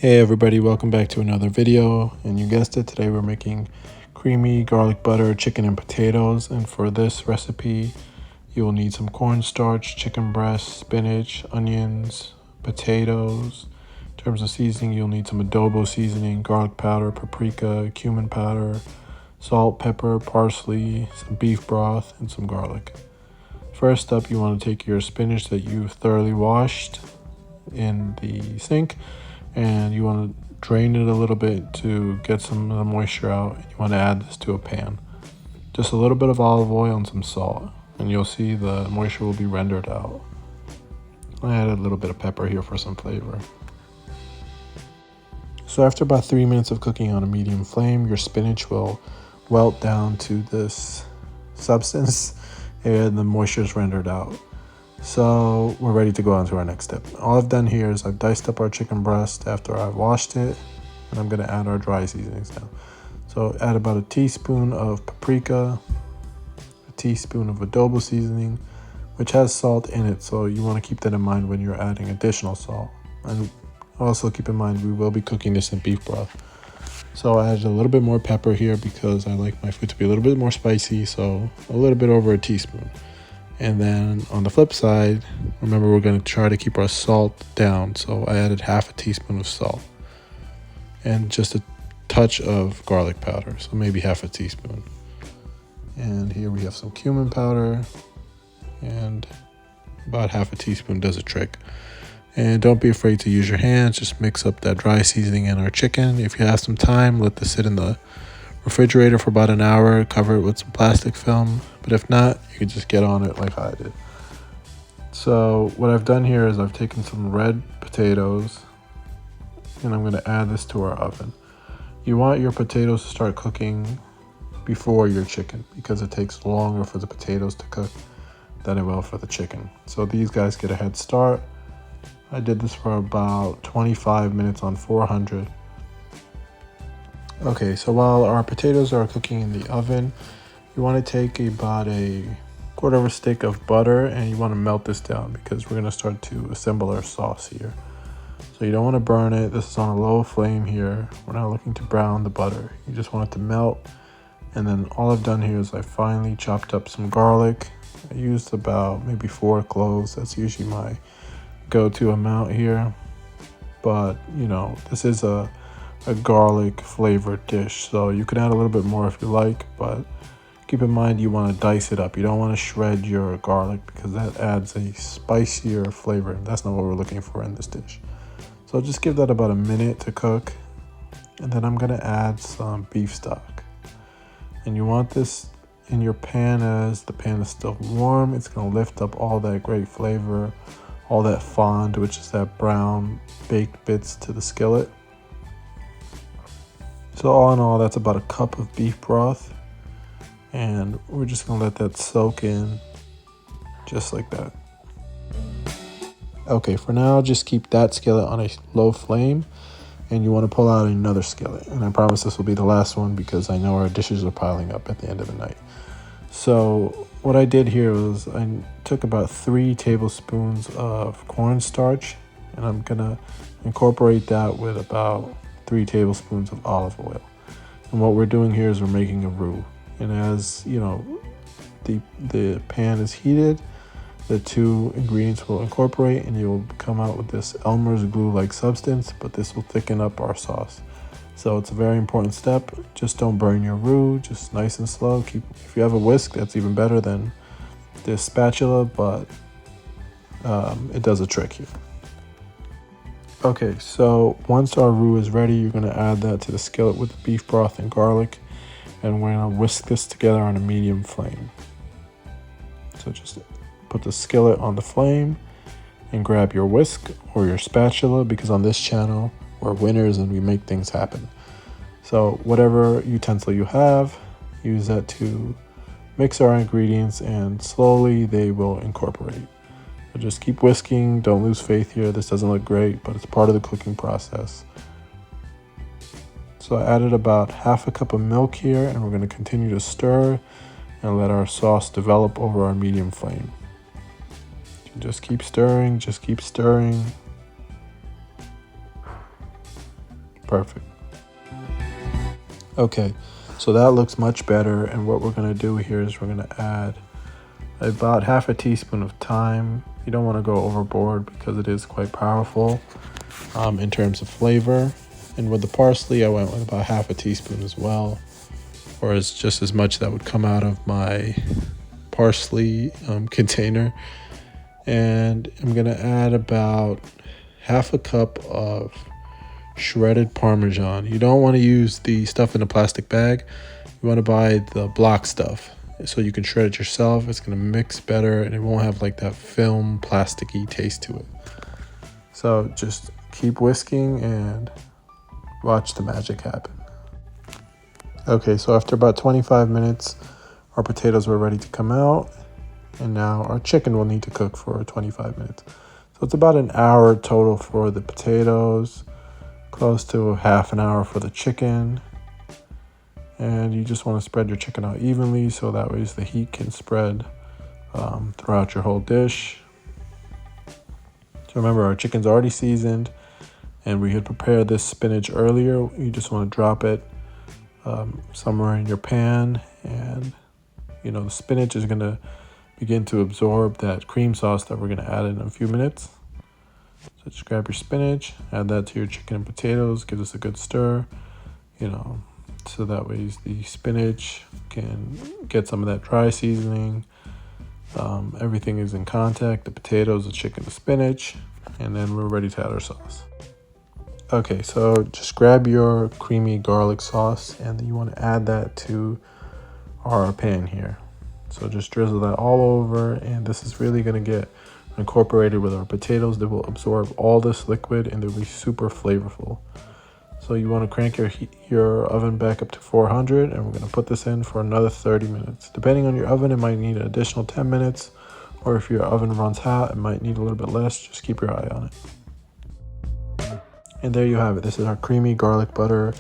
Hey everybody, welcome back to another video. And you guessed it, today we're making creamy garlic butter chicken and potatoes. And for this recipe, you will need some cornstarch, chicken breast, spinach, onions, potatoes. In terms of seasoning, you'll need some adobo seasoning, garlic powder, paprika, cumin powder, salt, pepper, parsley, some beef broth, and some garlic. First up, you want to take your spinach that you've thoroughly washed in the sink, and you want to drain it a little bit to get some of the moisture out. You want to add this to a pan. Just a little bit of olive oil and some salt, and you'll see the moisture will be rendered out. I added a little bit of pepper here for some flavor. So after about 3 minutes of cooking on a medium flame, your spinach will wilt down to this substance and the moisture is rendered out. So we're ready to go on to our next step. All I've done here is I've diced up our chicken breast after I've washed it, and I'm going to add our dry seasonings now. So add about a teaspoon of paprika, a teaspoon of adobo seasoning, which has salt in it, so you want to keep that in mind when you're adding additional salt. And also keep in mind we will be cooking this in beef broth. So I added a little bit more pepper here because I like my food to be a little bit more spicy, so a little bit over a teaspoon. And then on the flip side, remember we're going to try to keep our salt down. So I added half a teaspoon of salt and just a touch of garlic powder. So maybe half a teaspoon. And here we have some cumin powder, and about half a teaspoon does a trick. And don't be afraid to use your hands. Just mix up that dry seasoning in our chicken. If you have some time, let this sit in the refrigerator for about an hour, cover it with some plastic film, but if not, you can just get on it like I did. So what I've done here is I've taken some red potatoes and I'm going to add this to our oven. You want your potatoes to start cooking before your chicken because it takes longer for the potatoes to cook than it will for the chicken. So these guys get a head start. I did this for about 25 minutes on 400. Okay, so while our potatoes are cooking in the oven, you want to take about a quarter of a stick of butter and you want to melt this down because we're going to start to assemble our sauce here. So you don't want to burn it. This is on a low flame here. We're not looking to brown the butter. You just want it to melt. And then all I've done here is I finely chopped up some garlic. I used about maybe 4 cloves. That's usually my go-to amount here. But, you know, this is a garlic flavored dish, so you can add a little bit more if you like, but keep in mind you want to dice it up. You don't want to shred your garlic because that adds a spicier flavor. That's not what we're looking for in this dish. So just give that about a minute to cook, and then I'm going to add some beef stock. And you want this in your pan as the pan is still warm. It's going to lift up all that great flavor, all that fond, which is that brown baked bits, to the skillet. So all in all, that's about a cup of beef broth, and we're just gonna let that soak in just like that. Okay, for now, just keep that skillet on a low flame, and you want to pull out another skillet. And I promise this will be the last one because I know our dishes are piling up at the end of the night. So what I did here was I took about 3 tablespoons of cornstarch, and I'm gonna incorporate that with about 3 tablespoons of olive oil. And what we're doing here is we're making a roux. And as you know, the pan is heated, the 2 ingredients will incorporate and you'll come out with this Elmer's glue-like substance, but this will thicken up our sauce. So it's a very important step. Just don't burn your roux, just nice and slow. If you have a whisk, that's even better than this spatula, but it does a trick here. Okay, so once our roux is ready, you're going to add that to the skillet with the beef broth and garlic, and we're going to whisk this together on a medium flame. So just put the skillet on the flame and grab your whisk or your spatula, because on this channel we're winners and we make things happen. So whatever utensil you have, use that to mix our ingredients, and slowly they will incorporate. Just keep whisking. Don't lose faith here. This doesn't look great, but it's part of the cooking process. So I added about half a cup of milk here, and we're going to continue to stir and let our sauce develop over our medium flame. Just keep stirring, just keep stirring. Perfect. Okay, so that looks much better, and what we're gonna do here is we're gonna add about half a teaspoon of thyme. You don't want to go overboard because it is quite powerful in terms of flavor. And with the parsley, I went with about half a teaspoon as well, or it's just as much that would come out of my parsley container. And I'm gonna add about half a cup of shredded Parmesan. You don't want to use the stuff in a plastic bag. You want to buy the block stuff so you can shred it yourself. It's going to mix better and it won't have like that film plasticky taste to it. So just keep whisking and watch the magic happen. Okay, so after about 25 minutes, our potatoes were ready to come out, and now our chicken will need to cook for 25 minutes. So it's about an hour total for the potatoes, close to half an hour for the chicken. And you just want to spread your chicken out evenly so that way the heat can spread throughout your whole dish. So remember, our chicken's already seasoned, and we had prepared this spinach earlier. You just want to drop it somewhere in your pan, and the spinach is going to begin to absorb that cream sauce that we're going to add in a few minutes. So just grab your spinach, add that to your chicken and potatoes, give this a good stir, so that way the spinach can get some of that dry seasoning. Everything is in contact, the potatoes, the chicken, the spinach, and then we're ready to add our sauce. Okay, so just grab your creamy garlic sauce and you want to add that to our pan here. So just drizzle that all over, and this is really going to get incorporated with our potatoes. They will absorb all this liquid and they'll be super flavorful. So you want to crank your oven back up to 400, and we're going to put this in for another 30 minutes. Depending on your oven, it might need an additional 10 minutes, or if your oven runs hot, it might need a little bit less. Just keep your eye on it. And there you have it. This is our creamy garlic butter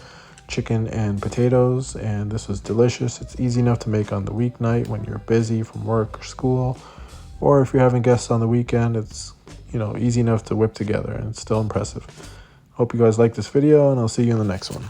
chicken and potatoes, and this is delicious. It's easy enough to make on the weeknight when you're busy from work or school, or if you're having guests on the weekend. It's easy enough to whip together, and it's still impressive. Hope you guys like this video, and I'll see you in the next one.